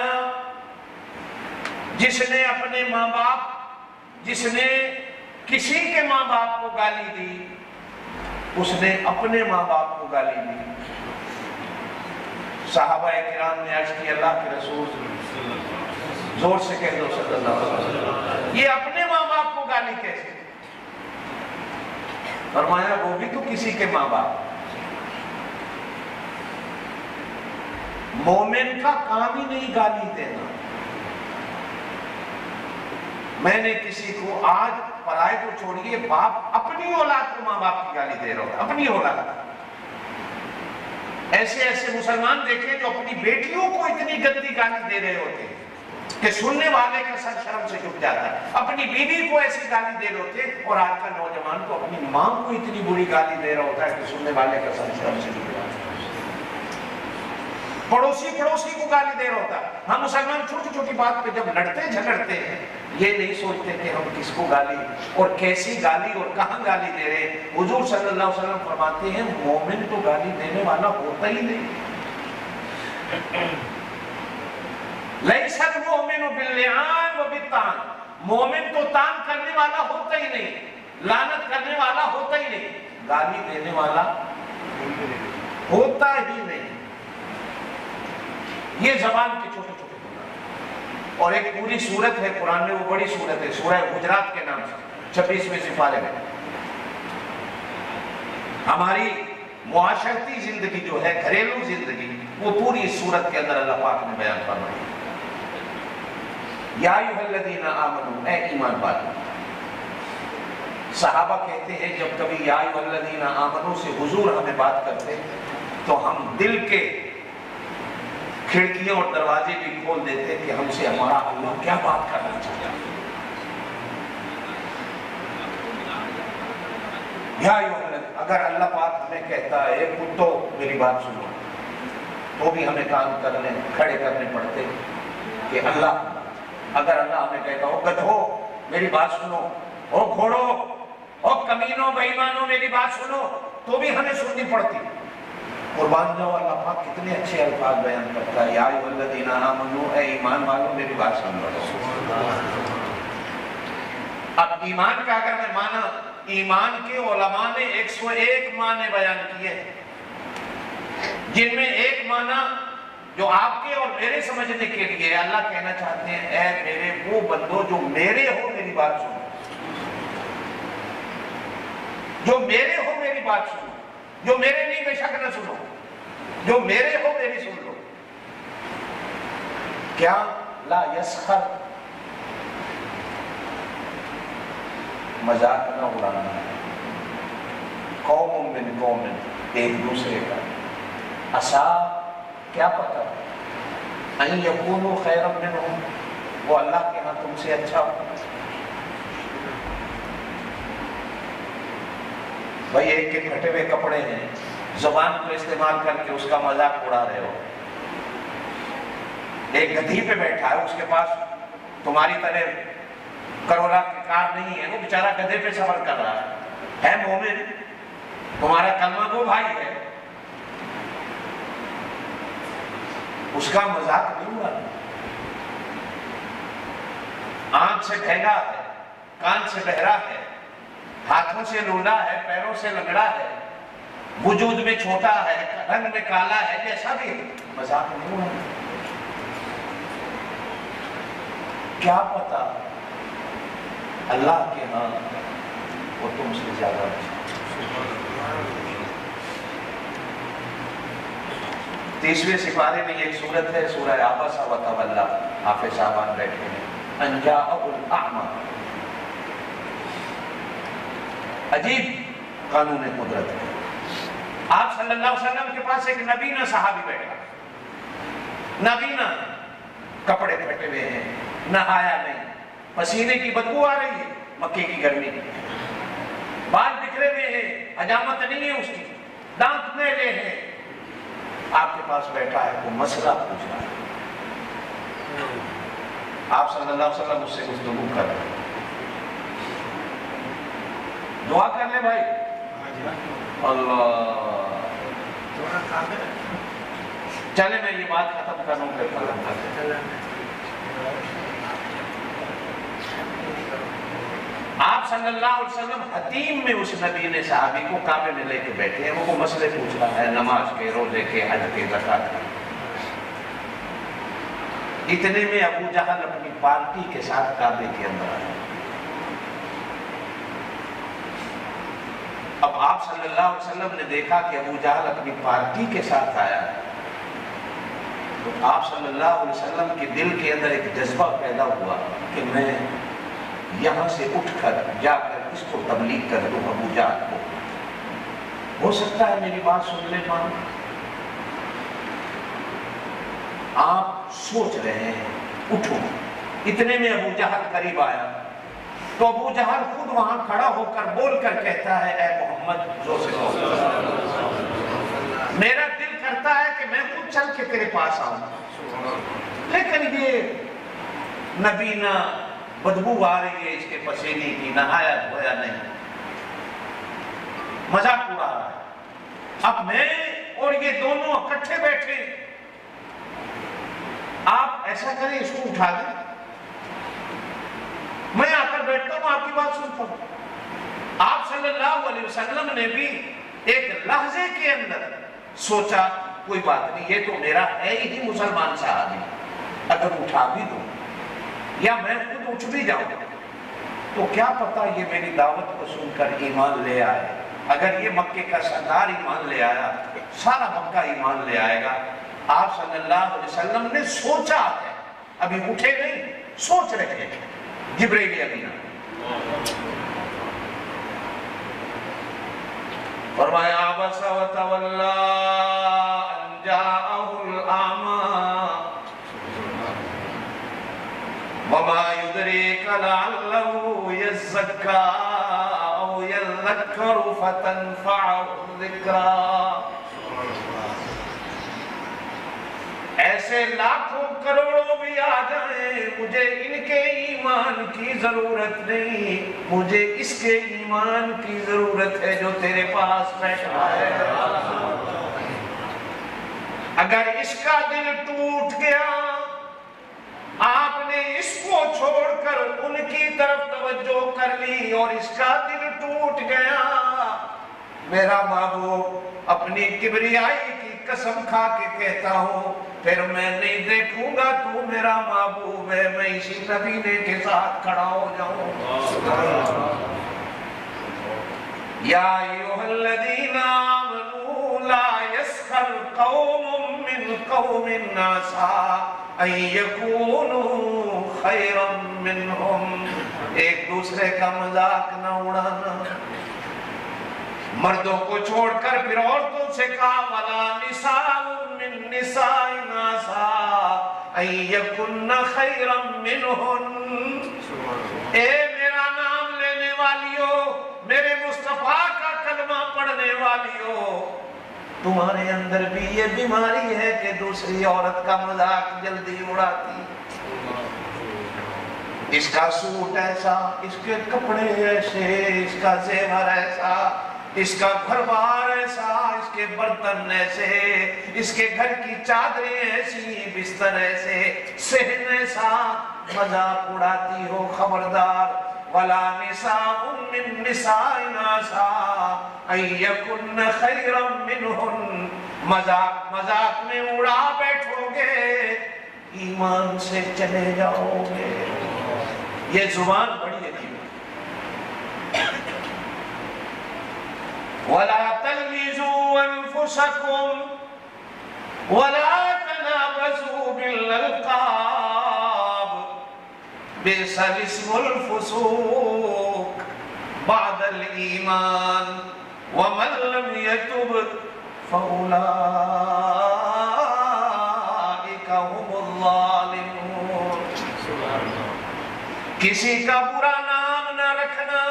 جس نے اپنے ماں باپ جس نے کسی کے ماں باپ کو گالی دی اس نے اپنے ماں باپ کو گالی دی. صحابہ کرام نے عرض کی اللہ کے رسول زور سے کہہ دو صلی اللہ علیہ وسلم یہ اپنے ماں باپ کو گالی کیسے؟ فرمایا وہ بھی تو کسی کے ماں باپ. مومن کا کام ہی نہیں گالی دینا. میں نے کسی کو آج پرائے کو چھوڑیے باپ اپنی اولاد کو ماں باپ کی گالی دے رہا ہوتا. اپنی اولاد ایسے ایسے مسلمان دیکھیں جو اپنی بیٹیوں کو اتنی گندی گالی دے رہے ہوتے ہیں کہ سننے والے کا سر شرم سے جھک جاتا ہے. اپنی بیوی کو ایسی گالی دے رہے ہوتے ہیں اور آج کا نوجوان کو اپنی ماں کو اتنی بری گالی دے رہا ہوتا ہے کہ سننے والے کا سر شرم سے جھک جاتا ہے. پڑوسی کو گالی دے رہا ہوتا ہے. ہم مسلمان چھوٹی چھوٹی بات پہ جب لڑتے جھگڑتے ہیں یہ نہیں سوچتے کہ ہم کس کو گالی اور کیسی گالی اور کہاں گالی دے رہے ہیں. حضور صلی اللہ علیہ وسلم فرماتے ہیں مومن تو گالی دینے والا ہوتا ہی نہیں. لیس المؤمن باللعان وبالطعن مومن تو تان کرنے والا ہوتا ہی نہیں لعنت کرنے والا ہوتا ہی نہیں گالی دینے والا ہوتا ہی نہیں. یہ زبان کے چھوٹے چھوٹے گناہ. اور ایک پوری سورت ہے قرآن میں وہ بڑی سورت ہے سورہ حجرات کے نام سے 26ویں سپارے میں. ہماری معاشرتی زندگی جو ہے گھریلو زندگی وہ پوری اس سورت کے اندر اللہ پاک نے بیان فرمائی. یا ایھا الذین آمنوا اے ایمان والو. صحابہ کہتے ہیں جب کبھی یا ایھا الذین آمنوا سے حضور ہمیں بات کرتے تو ہم دل کے کھڑکیاں اور دروازے بھی کھول دیتے کہ ہم سے ہمارا اللہ کیا بات کرنا چاہتا ہے. اگر اللہ پاک ہمیں کہتا ہے اے کتو میری بات سنو تو بھی ہمیں کام کرنے کھڑے کرنے پڑتے کہ اللہ. اگر اللہ ہمیں کہتا ہو گدھو میری بات سنو او گھوڑو او کمینوں بے ایمانوں میری بات سنو تو بھی ہمیں سننی پڑتی. قربان جاؤ اللہ پاک کتنے اچھے الفاظ بیان کرتا ہے یا ایھا الذین آمنوا اے ایمان والوں میری بات سن لو. اب ایمان کا اگر میں مانا ایمان کے علماء نے 101 معنی بیان کیے جن میں ایک معنی جو آپ کے اور میرے سمجھنے کے لیے اللہ کہنا چاہتے ہیں اے میرے وہ بندو جو میرے ہو میری بات سنو. جو میرے ہو میری بات سنو. جو میرے نہیں بے شک نہ سنو. جو میرے ہو میری سن لو. کیا لا یسخر مذاق نہ اڑانا. قوم من قوم ایک دوسرے کا عسا کیا پتہ ان یکونوا خیرا منہم، وہ اللہ کے ہاں تم سے اچھا ہو۔ بھائی ایک کے پھٹے ہوئے کپڑے ہیں، زبان کو استعمال کر کے اس کا مذاق اڑا رہے ہو۔ ایک گدھی پہ بیٹھا ہے، اس کے پاس تمہاری طرح کروڑا کی کار نہیں ہے، وہ بیچارہ گدھے پہ سفر کر رہا ہے مومن، تمہارا کلمہ گو بھائی ہے، اس کا مذاق نہیں ہوا۔ آنکھ سے ڈھیلا ہے، کان سے بہرا ہے، ہاتھوں سے لولا ہے، پیروں سے لنگڑا ہے، وجود میں چھوٹا ہے، رنگ میں کالا ہے، جیسا بھی مذاق نہیں ہوا۔ کیا پتا اللہ کے ہاں وہ تم سے زیادہ اچھا۔ 30ویں سپارے میں ایک سورت ہے، سورہ عبسہ وتولی، حافظ صاحبان بیٹھے ہیں، ان جاءہ الاعمی۔ عجیب قانون قدرت ہے۔ آپ صلی اللہ علیہ وسلم کے پاس ایک نبینہ صحابی بیٹھا، نبینہ، کپڑے پھٹے ہوئے ہیں، نہایا نہیں، پسینے کی بدبو آ رہی ہے، مکے کی گرمی، بال بکھرے ہوئے ہیں، حجامت نہیں ہے اس کی، دانت میلے ہیں، آپ کے پاس بیٹھا ہے، وہ مسئلہ پوچھ رہا ہے۔ آپ صلی اللہ علیہ وسلم اس سے گفتگو کر رہے ہیں، دعا کر لے بھائی، اللہ چلے میں یہ بات ختم کروں پھر ختم کرتے۔ آپ صلی اللہ علیہ وسلم حتیم میں اس نبی نے صحابی کو کعبے میں لے کے بیٹھے ہیں، وہ مسئلے پوچھ رہا ہے، نماز کے، روزے کے، حج کے، زکوٰۃ کے۔ اتنے میں ابو جہل اپنی پارٹی کے ساتھ کعبے کے اندر آیا۔ اب آپ صلی اللہ علیہ وسلم نے دیکھا کہ ابو جہل اپنی پارٹی کے ساتھ آیا ہے، تو آپ صلی اللہ علیہ وسلم کے دل کے اندر ایک جذبہ پیدا ہوا کہ میں یہاں سے اٹھ کر جا کر اس کو تبلیغ کر دوں ابو جہل کو، ہو سکتا ہے میری بات سن لے مان۔ آپ سوچ رہے ہیں اٹھو، اتنے میں ابو جہل قریب آیا، تو ابو جہل خود وہاں کھڑا ہو کر بول کر کہتا ہے، اے محمد زور سے کہو، میرا دل کرتا ہے کہ میں خود چل کے تیرے پاس آؤں، لیکن یہ نبینہ بدبو آ رہی ہے اس کے پسینے کی، نہایا دھویا نہیں، مذاق اڑا رہا ہے۔ اب میں اور یہ دونوں اکٹھے بیٹھے، آپ ایسا کریں اس کو اٹھا دیں، میں آ کر بیٹھتا ہوں، آپ کی بات سنتا ہوں۔ آپ صلی اللہ علیہ وسلم نے بھی ایک لحظے کے اندر سوچا کوئی بات نہیں، یہ تو میرا ہے ہی مسلمان صحابی، اگر اٹھا بھی دوں یا میں خود اٹھ بھی جاؤں تو کیا پتا یہ میری دعوت کو سن کر ایمان لے آئے۔ اگر یہ مکے کا سردار ایمان لے آیا، سارا مکہ ایمان لے آئے گا۔ آپ صلی اللہ علیہ وسلم نے سوچا ہے، ابھی اٹھے نہیں، سوچ رہے ہیں۔ جبریل امین فرمایا عبس وتولی ان جاءہ الاعمی وما يدريك لعله يزكى أو يذكر فتنفعه الذكرى۔ ایسے لاکھوں کروڑوں بھی آ جائیں، مجھے ان کے ایمان کی ضرورت نہیں، مجھے اس کے ایمان کی ضرورت ہے جو تیرے پاس بیٹھا ہے۔ اگر اس کا دل ٹوٹ گیا، آپ نے اس کو چھوڑ کر ان کی طرف توجہ کر لی اور اس کا دل ٹوٹ گیا، میرا محبوب اپنی کبریائی کی قسم کھا کے کہتا ہوں، پھر میں نہیں دیکھوں گا تو میرا محبوب ہے، میں اسی نبینے کے ساتھ کھڑا ہو جاؤں۔ یا ایھا الذین آمنوا لا یسخر قوم من قوم عسیٰ ان یکونوا خیرا منہم۔ ایک دوسرے کا مذاق نہ اڑانا۔ مردوں کو چھوڑ کر پھر عورتوں سے کہا وَلَا نِسَاءٌ مِّن نِّسَاءٍ عَسَىٰ أَن يَكُنَّ خَيْرًا مِّنْهُنَّ۔ اے میرا نام لینے والیو، میرے مصطفیٰ کا کلمہ پڑھنے والیو، تمہارے اندر بھی یہ بیماری ہے کہ دوسری عورت کا مذاق جلدی اڑاتی، اس کا سوٹ ایسا، اس کے کپڑے ایسے، اس کا زیور ایسا، اس کا گھر بار ایسا، اس کے برتن ایسے، اس کے گھر کی چادریں ایسی، بستر ایسے، صحن ایسا، مذاق اڑاتی ہو، خبردار۔ وَلَا نِسَاءٌ مِّن نِّسَاءٍ عَسَىٰ أَن يَكُنَّ خَيْرًا مِّنْهُنَّ۔ مذاق میں اڑا بیٹھو گے، ایمان سے چلے جاؤ گے۔ یہ زبان بڑی عجیب ہے۔ وَلَا تَلْمِزُوا أَنفُسَكُمْ وَلَا تَنَابَزُوا بِالْأَلْقَابِ بِئْسَ الِاسْمُ الْفُسُوقُ بَعْدَ الْإِيمَانِ وَمَن لَّمْ يَتُبْ فَأُولَٰئِكَ هُمُ الظَّالِمُونَ۔ کسی کا برا نام نہ رکھنا،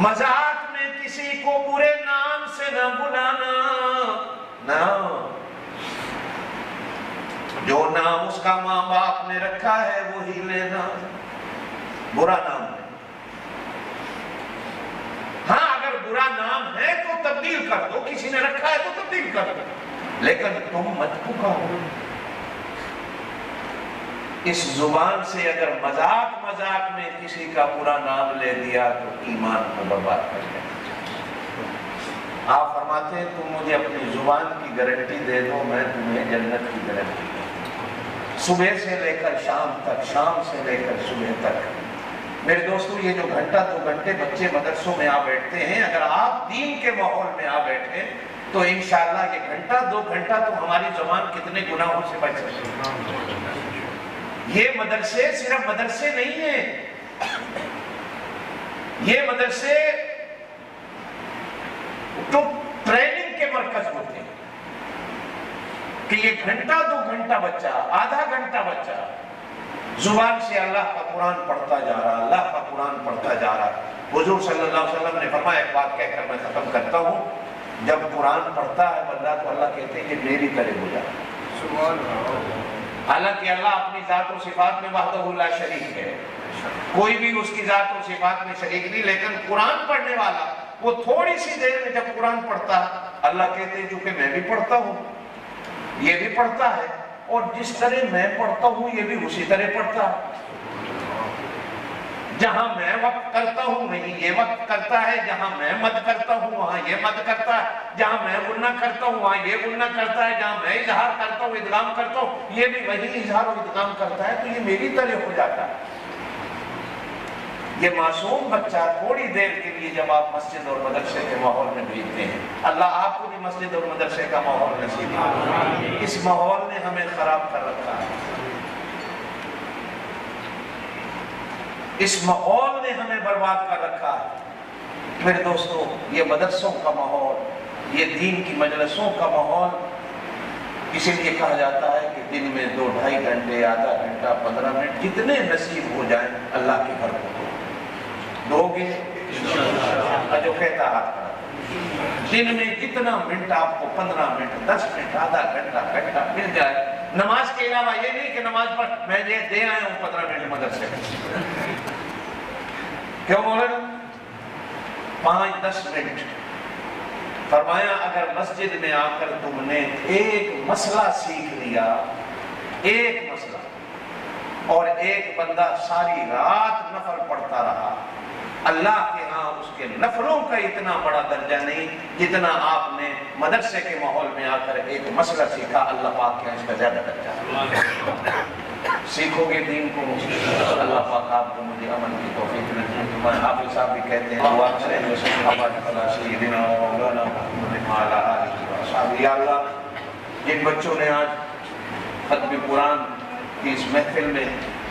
مذاق میں کسی کو برے نام سے نہ بلانا، نہ جو نام اس کا ماں باپ نے رکھا ہے وہی لینا، برا نام ہے۔ ہاں اگر برا نام ہے تو تبدیل کر دو، کسی نے رکھا ہے تو تبدیل کر دو، لیکن تم مت پکارو۔ اس زبان سے اگر مذاق میں کسی کا برا نام لے دیا تو ایمان کو برباد کر دیا۔ آپ فرماتے ہیں تم مجھے اپنی زبان کی گارنٹی دے دو، میں تمہیں جنت کی گارنٹی دوں، صبح سے لے کر شام تک، شام سے لے کر صبح تک۔ میرے دوستو یہ جو گھنٹہ 2 گھنٹے بچے مدرسوں میں آ بیٹھتے ہیں، اگر آپ دین کے ماحول میں آ بیٹھیں تو انشاءاللہ یہ گھنٹہ 2 گھنٹہ تو ہماری زبان کتنے گناہوں سے بچ سکتی ہے۔ یہ مدرسے صرف مدرسے نہیں ہیں، یہ مدرسے تو ٹریننگ کے مرکز ہوتے ہیں کہ یہ گھنٹہ 2 گھنٹہ بچہ، آدھا گھنٹہ بچہ زبان سے اللہ کا قرآن پڑھتا جا رہا، اللہ کا قرآن پڑھتا جا رہا۔ حضور صلی اللہ علیہ وسلم نے فرمایا، ایک بات کہہ کر میں ختم کرتا ہوں، جب قرآن پڑھتا ہے بندہ تو اللہ کہتے ہیں کہ میری طرح ہو جائے۔ حالانکہ اللہ اپنی ذات و صفات میں وحدہ لا شریک ہے، کوئی بھی اس کی ذات و صفات میں شریک نہیں، لیکن قرآن پڑھنے والا وہ تھوڑی سی دیر میں جب قرآن پڑھتا ہے اللہ کہتے ہیں چونکہ میں بھی پڑھتا ہوں یہ بھی پڑھتا ہے، اور جس طرح میں پڑھتا ہوں یہ بھی اسی طرح پڑھتا ہے۔ جہاں میں وقت کرتا ہوں وہیں یہ وقت کرتا ہے، جہاں میں مد کرتا ہوں وہاں یہ مد کرتا ہے، جہاں میں غنہ کرتا ہوں وہاں یہ غنہ کرتا ہے، جہاں میں اظہار کرتا ہوں ادغام کرتا ہوں یہ بھی وہی اظہار و ادغام کرتا ہے، تو یہ میری طرح ہو جاتا ہے۔ یہ معصوم بچہ تھوڑی دیر کے لیے جب آپ مسجد اور مدرسے کے ماحول میں بھیجتے ہیں، اللہ آپ کو بھی مسجد اور مدرسے کا ماحول نصیب کرے۔ اس ماحول نے ہمیں خراب کر رکھا ہے، اس ماحول نے ہمیں برباد کر رکھا ہے۔ میرے دوستو یہ مدرسوں کا ماحول، یہ دین کی مجلسوں کا ماحول، اسی لیے کہا جاتا ہے کہ دن میں 2-2.5 گھنٹے، آدھا گھنٹہ، 15 منٹ جتنے نصیب ہو جائیں اللہ کے گھر کو دو گے جو کہتا ہاتھ کھڑا۔ دن میں جتنا منٹ آپ کو 15 منٹ، 10 منٹ، آدھا گھنٹہ مل جائے، نماز کے علاوہ یہ نہیں کہ نماز پر میں دے آیا ہوں 15 منٹ مدرسے میں، کیوں بولے 5-10 منٹ۔ فرمایا اگر مسجد میں آ کر تم نے ایک مسئلہ سیکھ لیا، ایک مسئلہ، اور ایک بندہ ساری رات نفل پڑھتا رہا، اللہ کے ہاں اس کے نفلوں کا اتنا بڑا درجہ نہیں جتنا آپ نے مدرسے کے ماحول میں آ کر ایک مسئلہ سیکھا، اللہ پاک کے اس کا زیادہ درجہ سیکھو گے دین کو۔ اللہ پاک آپ کو مجھے عمل کی توفیق دے۔ ہمارے حافظ صاحب بھی کہتے ہیں دعا کریں سیدنا مولانا محمد وعلی آلہ وصحبہ۔ یا اللہ جن بچوں نے آج ختم قرآن کی اس محفل میں